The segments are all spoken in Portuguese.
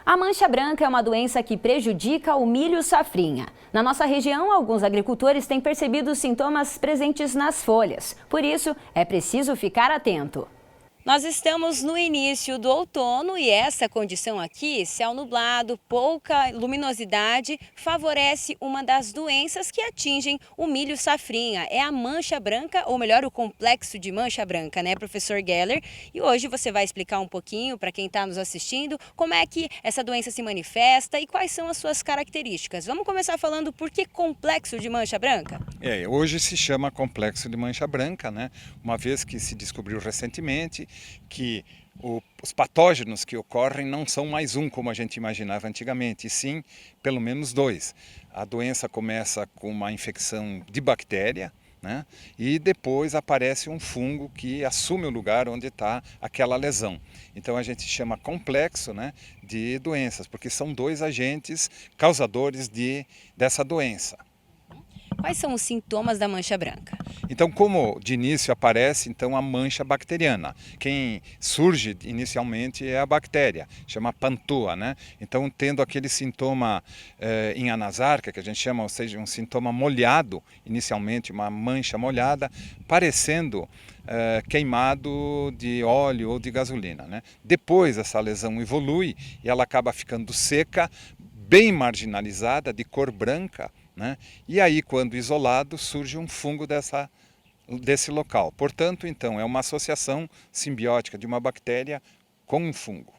A mancha branca é uma doença que prejudica o milho safrinha. Na nossa região, alguns agricultores têm percebido os sintomas presentes nas folhas. Por isso, é preciso ficar atento. Nós estamos no início do outono e essa condição aqui, céu nublado, pouca luminosidade, favorece uma das doenças que atingem o milho safrinha. É a mancha branca, ou melhor, o complexo de mancha branca, né, professor Geller? E hoje você vai explicar um pouquinho para quem está nos assistindo como é que essa doença se manifesta e quais são as suas características. Vamos começar falando por que complexo de mancha branca? Hoje se chama complexo de mancha branca, né? Uma vez que se descobriu recentemente que os patógenos que ocorrem não são mais um, como a gente imaginava antigamente, e sim pelo menos dois. A doença começa com uma infecção de bactéria, né? E depois aparece um fungo que assume o lugar onde está aquela lesão. Então a gente chama complexo, né, de doenças, porque são dois agentes causadores dessa doença. Quais são os sintomas da mancha branca? Então, como de início aparece então a mancha bacteriana. Quem surge inicialmente é a bactéria, chama Pantua, né? Então, tendo aquele sintoma em anasarca, que a gente chama, ou seja, um sintoma molhado, inicialmente uma mancha molhada, parecendo queimado de óleo ou de gasolina, né? Depois essa lesão evolui e ela acaba ficando seca, bem marginalizada, de cor branca, né? E aí, quando isolado, surge um fungo desse local. Portanto, então, é uma associação simbiótica de uma bactéria com um fungo.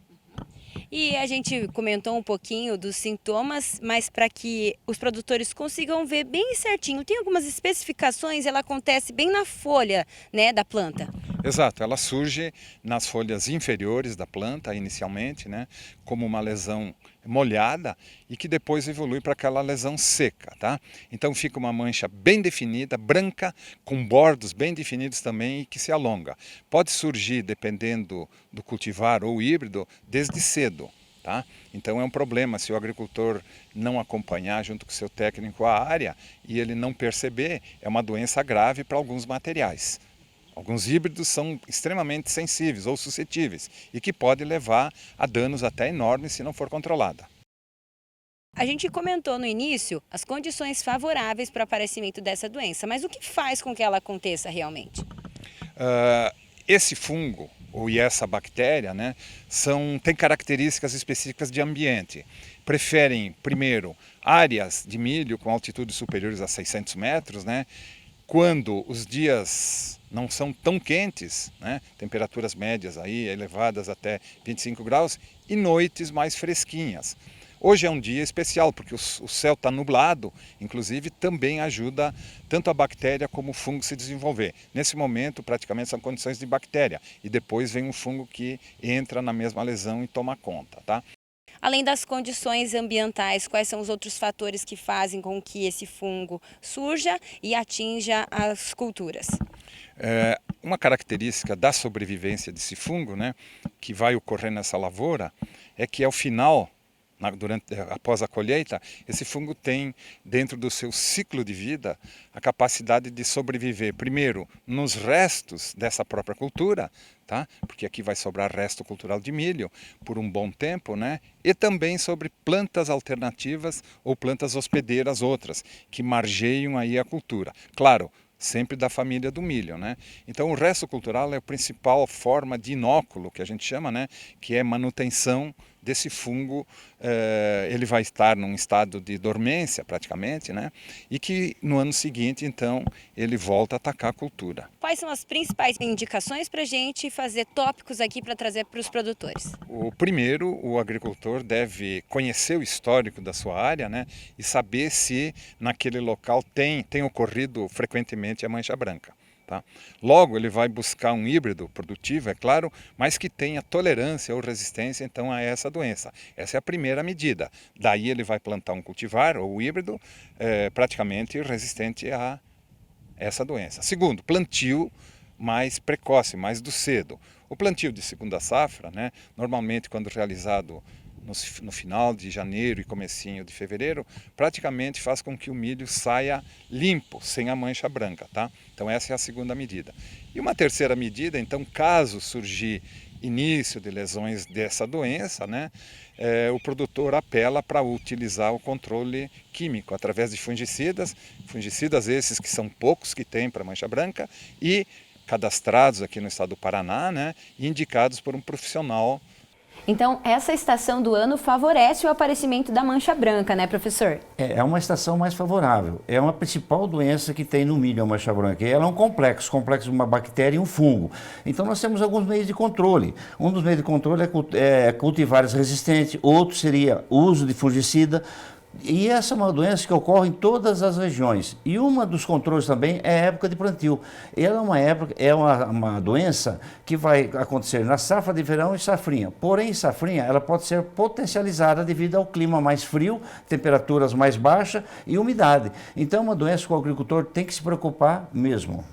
E a gente comentou um pouquinho dos sintomas, mas para que os produtores consigam ver bem certinho, tem algumas especificações, ela acontece bem na folha, né, da planta. Exato, ela surge nas folhas inferiores da planta, inicialmente, né, como uma lesão molhada e que depois evolui para aquela lesão seca, tá? Então fica uma mancha bem definida, branca, com bordos bem definidos também e que se alonga. Pode surgir, dependendo do cultivar ou híbrido, desde cedo. Tá? Então é um problema se o agricultor não acompanhar junto com o seu técnico a área e ele não perceber, é uma doença grave para alguns materiais. Alguns híbridos são extremamente sensíveis ou suscetíveis e que pode levar a danos até enormes se não for controlada. A gente comentou no início as condições favoráveis para o aparecimento dessa doença, mas o que faz com que ela aconteça realmente? Esse fungo e essa bactéria, né, têm características específicas de ambiente. Preferem, primeiro, áreas de milho com altitudes superiores a 600 metros, né, quando os dias não são tão quentes, né, temperaturas médias aí elevadas até 25 graus, e noites mais fresquinhas. Hoje é um dia especial, porque o céu está nublado, inclusive também ajuda tanto a bactéria como o fungo se desenvolver. Nesse momento, praticamente são condições de bactéria, e depois vem um fungo que entra na mesma lesão e toma conta, tá? Além das condições ambientais, quais são os outros fatores que fazem com que esse fungo surja e atinja as culturas? Uma característica da sobrevivência desse fungo, né, que vai ocorrer nessa lavoura, é que ao final, após a colheita, esse fungo tem dentro do seu ciclo de vida a capacidade de sobreviver, primeiro, nos restos dessa própria cultura, tá? Porque aqui vai sobrar resto cultural de milho por um bom tempo, né? E também sobre plantas alternativas ou plantas hospedeiras outras, que margeiam aí a cultura. Claro, sempre da família do milho, né? Então o resto cultural é a principal forma de inóculo, que a gente chama, né? Que é manutenção desse fungo. Ele vai estar num estado de dormência praticamente, né? E que no ano seguinte, então, ele volta a atacar a cultura. Quais são as principais indicações para a gente fazer tópicos aqui para trazer para os produtores? O primeiro, o agricultor deve conhecer o histórico da sua área, né, e saber se naquele local tem ocorrido frequentemente a mancha branca. Tá? Logo, ele vai buscar um híbrido produtivo, é claro, mas que tenha tolerância ou resistência então a essa doença. Essa é a primeira medida. Daí ele vai plantar um cultivar ou híbrido praticamente resistente a essa doença. Segundo, plantio mais precoce, mais do cedo. O plantio de segunda safra, né, normalmente quando realizado no final de janeiro e comecinho de fevereiro, praticamente faz com que o milho saia limpo, sem a mancha branca, tá? Então essa é a segunda medida. E uma terceira medida, então, caso surgir início de lesões dessa doença, né, o produtor apela para utilizar o controle químico através de fungicidas esses que são poucos que tem para mancha branca e cadastrados aqui no estado do Paraná, né, e indicados por um profissional. Então, essa estação do ano favorece o aparecimento da mancha branca, né, professor? É uma estação mais favorável. É uma principal doença que tem no milho, a mancha branca. E ela é um complexo de uma bactéria e um fungo. Então, nós temos alguns meios de controle. Um dos meios de controle é cultivares resistentes, outro seria o uso de fungicida. E essa é uma doença que ocorre em todas as regiões. E um dos controles também é a época de plantio. Ela é uma doença que vai acontecer na safra de verão e safrinha. Porém, safrinha ela pode ser potencializada devido ao clima mais frio, temperaturas mais baixas e umidade. Então, é uma doença que o agricultor tem que se preocupar mesmo.